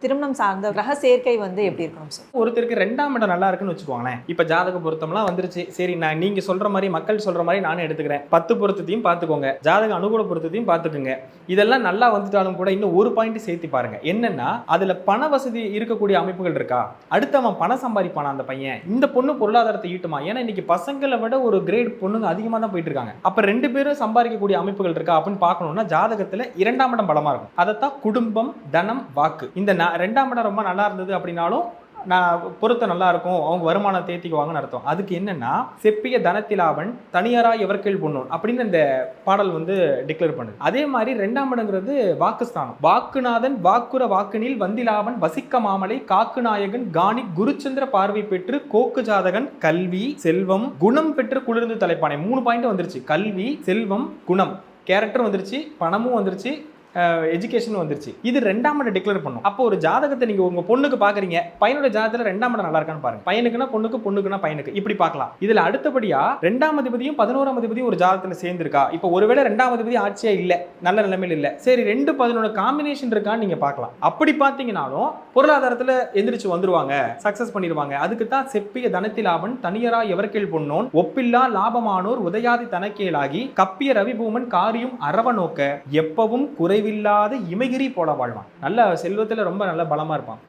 திருமணம் சார்ந்த கிரக சேர்க்கை எப்படி இருக்கணும் சார்? ஒருத்தருக்கு 2ஆம் இடம் நல்லா இருக்குன்னு வச்சுக்கோங்களேன். இப்ப ஜாதக பொருத்தம்லாம் வந்துருச்சு. சரி, நான் நீங்க சொல்ற மாதிரி, மக்கள் சொல்ற மாதிரி நானும் எடுத்துக்கிறேன். 10 பொருத்தத்தையும் பார்த்துக்கோங்க, ஜாதக அனுகூல பொருத்தத்தையும் பார்த்துக்குங்க. இதெல்லாம் நல்லா வந்துட்டாலும் கூட இன்னும் ஒரு பாயிண்ட் சேர்த்து பாருங்க. என்னன்னா, அதுல பண வசதி இருக்கக்கூடிய அமைப்புகள் இருக்கா? அடுத்து அவன் பணம் சம்பாதிப்பானா அந்த பையன்? இந்த பொண்ணு பொருளாதாரத்தை ஈட்டுமா? ஏன்னா இன்னைக்கு பசங்களை விட ஒரு கிரேட் பொண்ணுங்க அதிகமா தான் போயிட்டு இருக்காங்க. அப்ப 2 பேரும் சம்பாதிக்கக்கூடிய அமைப்புகள் இருக்கா அப்படின்னு பார்க்கணும்னா ஜாதகத்துல 2ஆம் இடம் பலமா இருக்கும். அதைத்தான் குடும்பம், தனம், வாக்கு. இந்த 2ஆம் இடம் ரொம்ப நல்லா இருந்தது அப்படின்னாலும் நான் பொருத்தம் நல்லா இருக்கும், அவங்க வருமானம் தேத்திக்குவாங்கன்னு அர்த்தம். அதுக்கு என்னன்னா, செப்பிய தனத்திலாவன் தனியாராய் எவர்கேள் பொன்னோன் அப்படின்னு இந்த பாடல் டிக்ளேர் பண்ணுது. அதே மாதிரி 2ஆம் இடங்கிறது வாக்குஸ்தானம். வாக்குநாதன் வாக்குற வாக்குனில் வந்திலாவன் வசிக்க மாமலை காக்கு நாயகன் காணி குருச்சந்திர பார்வை பெற்று கோக்கு ஜாதகன் கல்வி செல்வம் குணம் பெற்று குளிர்ந்து தலைப்பானை. 3 பாயிண்ட் வந்துருச்சு. கல்வி, செல்வம், குணம், கேரக்டர் வந்துருச்சு, பணமும் வந்துருச்சு, எஜுகேஷன் வந்துருச்சு. இது 2ஆம் இடம் டிக்ளேர் பண்ணும். அப்போ ஒரு ஜாதகத்தை நீங்க உங்க பொண்ணுக்கு பாக்குறீங்க, பையனோட ஜாதகத்துல 2ஆம் இடம் நல்லா இருக்கான்னு பாருங்க. பையனுக்குன்னா பொண்ணுக்கு, பொண்ணுக்குன்னா பையனுக்கு, இப்படி பார்க்கலாம். இதுல அடுத்தபடியா 2ஆம் அதிபதியும் 11ஆம் அதிபதியும் ஒரு ஜாதகத்துல சேர்ந்திருக்கா? இப்போ ஒருவேளை 2ஆம் அதிபதி ஆட்சியா இல்ல, நல்ல நிலைமையில இல்ல, சரி 2 11 காம்பினேஷன் இருக்கான்னு நீங்க பார்க்கலாம். அப்படி பாத்தீங்கன்னாலும் பொருளாதாரத்துல எந்திரிச்சு வந்துருவாங்க, சக்சஸ் பண்ணிடுவாங்க. அதுக்கு தான் செப்பிய தனத்திலாவன் தனியரா எவர்கேள் பொன்னோன் ஒப்பில்லா லாபமானோர் உதயாதி தனக்கேளாகி கப்பிய ரவிபூமன் காரியும் அரவ நோக்க எப்பவும் குறைவில்லாத இமகிரி போல வாழ்வான். நல்ல செல்வத்துல ரொம்ப நல்ல பலமா இருப்பான்.